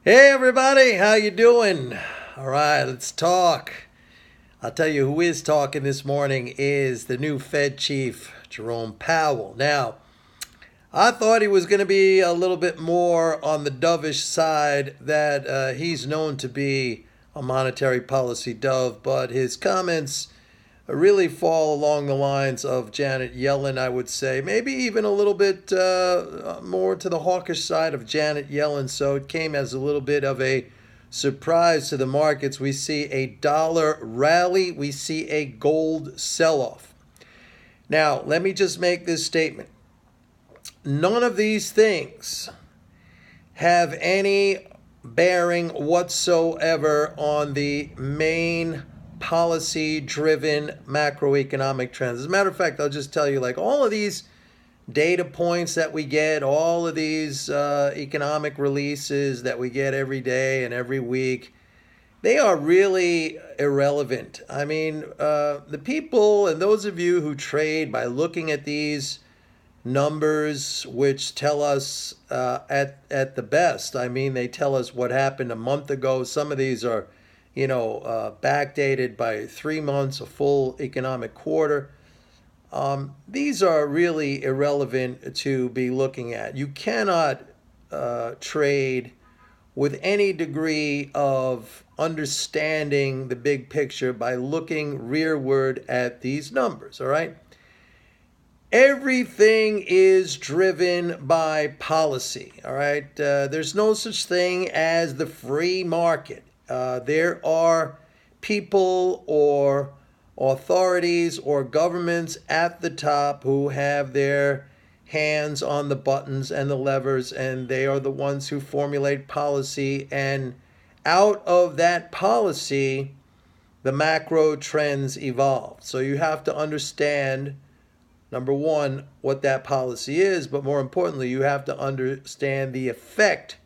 Hey everybody, how you doing? All right, let's talk. I'll tell you who is talking this morning is the new Fed chief, Jerome Powell. Now, I thought he was going to be a little bit more on the dovish side that he's known to be a monetary policy dove, but his comments really fall along the lines of Janet Yellen, I would say. Maybe even a little bit more to the hawkish side of Janet Yellen. So it came as a little bit of a surprise to the markets. We see a dollar rally, we see a gold sell off. Now, let me just make this statement. None of these things have any bearing whatsoever on the main policy-driven macroeconomic trends. As a matter of fact, I'll just tell you, like all of these data points that we get, all of these economic releases that we get every day and every week, they are really irrelevant. I mean, the people and those of you who trade by looking at these numbers, which tell us at the best, I mean, they tell us what happened a month ago. Some of these are backdated by 3 months, a full economic quarter. These are really irrelevant to be looking at. You cannot trade with any degree of understanding the big picture by looking rearward at these numbers, all right? Everything is driven by policy, all right? There's no such thing as the free market. There are people or authorities or governments at the top who have their hands on the buttons and the levers, and they are the ones who formulate policy. And out of that policy, the macro trends evolve. So you have to understand, number one, what that policy is, but more importantly, you have to understand the effect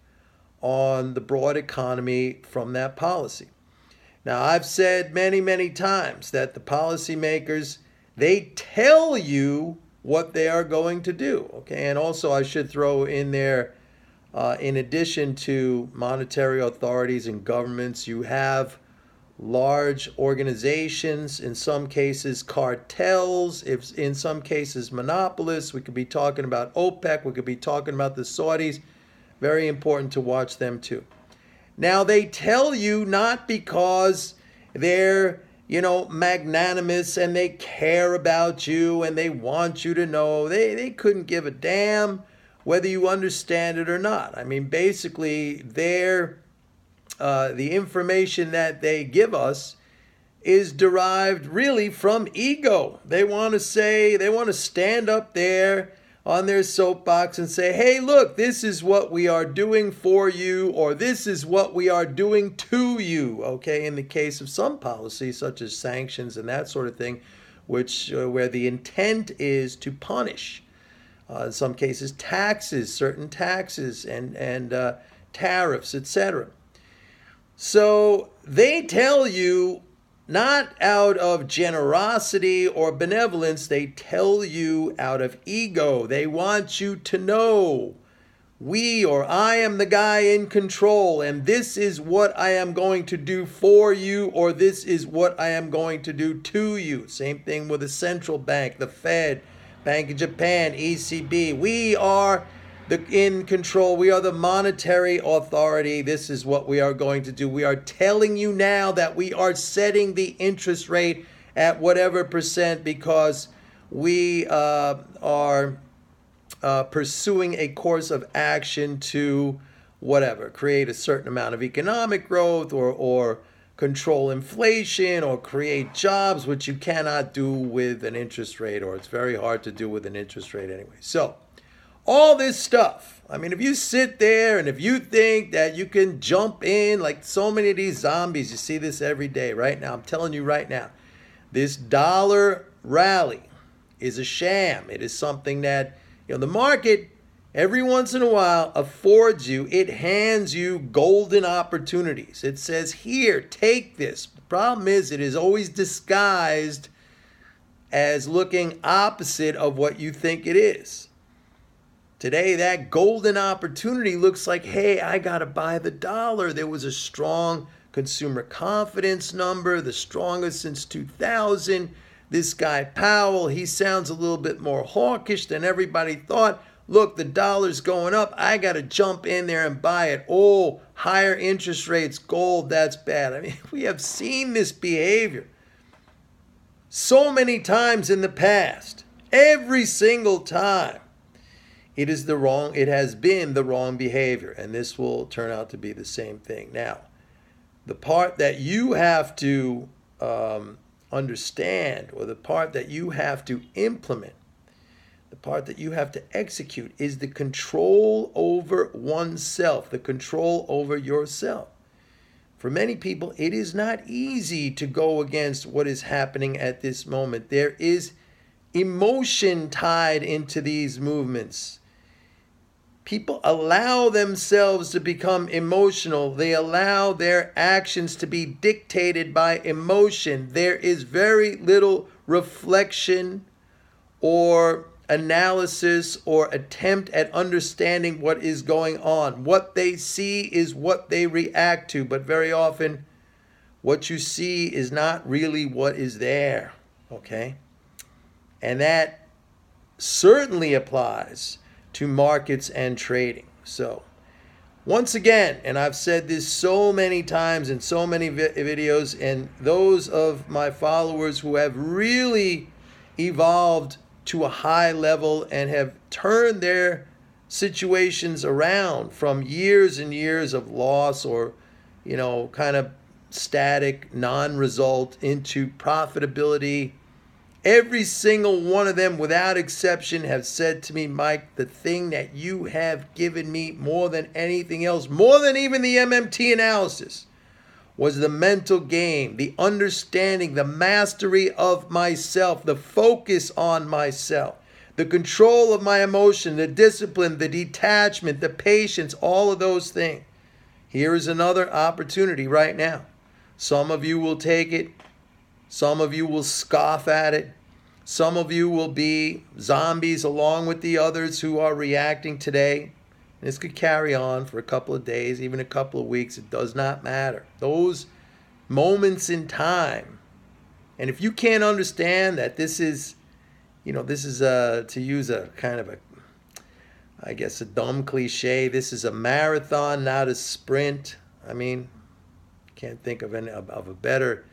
on the broad economy from that policy. Now, I've said many, many times that the policymakers, they tell you what they are going to do, okay? And also I should throw in there, in addition to monetary authorities and governments, you have large organizations, in some cases cartels, if in some cases monopolists. We could be talking about OPEC, we could be talking about the Saudis. Very important to watch them too. Now, they tell you not because they're, magnanimous and they care about you and they want you to know. They couldn't give a damn whether you understand it or not. I mean, basically, the information that they give us is derived really from ego. They want to stand up there on their soapbox and say, hey, look, this is what we are doing for you, or this is what we are doing to you, okay? In the case of some policies, such as sanctions and that sort of thing, which where the intent is to punish. In some cases, certain taxes and tariffs, etc. So they tell you, not out of generosity or benevolence, they tell you out of ego. They want you to know I am the guy in control, and this is what I am going to do for you, or this is what I am going to do to you. Same thing with the central bank, the Fed, Bank of Japan, ECB. We are in control. We are the monetary authority. This is what we are going to do. We are telling you now that we are setting the interest rate at whatever percent because we are pursuing a course of action to create a certain amount of economic growth or control inflation or create jobs, which you cannot do with an interest rate, or it's very hard to do with an interest rate anyway. So all this stuff, I mean, if you sit there and if you think that you can jump in like so many of these zombies, you see this every day right now. I'm telling you right now, this dollar rally is a sham. It is something that, the market every once in a while affords you, it hands you golden opportunities. It says, here, take this. The problem is it is always disguised as looking opposite of what you think it is. Today, that golden opportunity looks like, hey, I got to buy the dollar. There was a strong consumer confidence number, the strongest since 2000. This guy Powell, he sounds a little bit more hawkish than everybody thought. Look, the dollar's going up. I got to jump in there and buy it. Oh, higher interest rates, gold, that's bad. I mean, we have seen this behavior so many times in the past. Every single time. It has been the wrong behavior, and this will turn out to be the same thing. Now, the part that you have to understand, or the part that you have to implement, the part that you have to execute, is the control over oneself, the control over yourself. For many people, it is not easy to go against what is happening at this moment. There is emotion tied into these movements. People allow themselves to become emotional. They allow their actions to be dictated by emotion. There is very little reflection or analysis or attempt at understanding what is going on. What they see is what they react to, but very often what you see is not really what is there, okay? And that certainly applies to markets and trading. So, once again, and I've said this so many times in so many videos, and those of my followers who have really evolved to a high level and have turned their situations around from years and years of loss or, kind of static non-result into profitability. Every single one of them, without exception, have said to me, Mike, the thing that you have given me more than anything else, more than even the MMT analysis, was the mental game, the understanding, the mastery of myself, the focus on myself, the control of my emotion, the discipline, the detachment, the patience, all of those things. Here is another opportunity right now. Some of you will take it. Some of you will scoff at it. Some of you will be zombies along with the others who are reacting today. This could carry on for a couple of days, even a couple of weeks. It does not matter. Those moments in time. And if you can't understand that this is to use a kind of a dumb cliche, this is a marathon, not a sprint. I mean, can't think of a better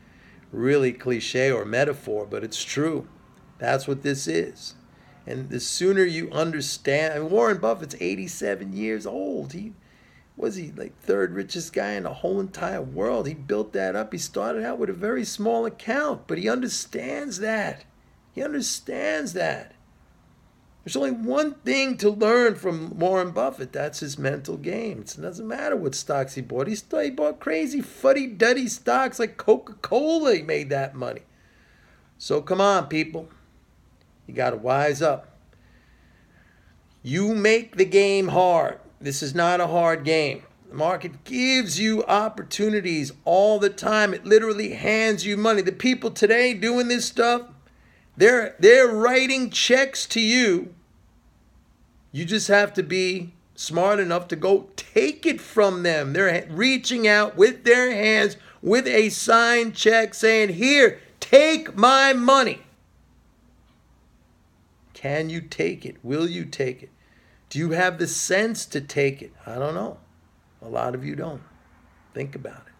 really cliche or metaphor, but it's true. That's what this is. And the sooner you understand, Warren Buffett's 87 years old. He like third richest guy in the whole entire world. He built that up. He started out with a very small account, but he understands that. He understands that. There's only one thing to learn from Warren Buffett. That's his mental game. It doesn't matter what stocks he bought. He bought crazy fuddy-duddy stocks like Coca-Cola. He made that money. So come on, people. You got to wise up. You make the game hard. This is not a hard game. The market gives you opportunities all the time. It literally hands you money. The people today doing this stuff, they're writing checks to you. You just have to be smart enough to go take it from them. They're reaching out with their hands with a signed check saying, here, take my money. Can you take it? Will you take it? Do you have the sense to take it? I don't know. A lot of you don't. Think about it.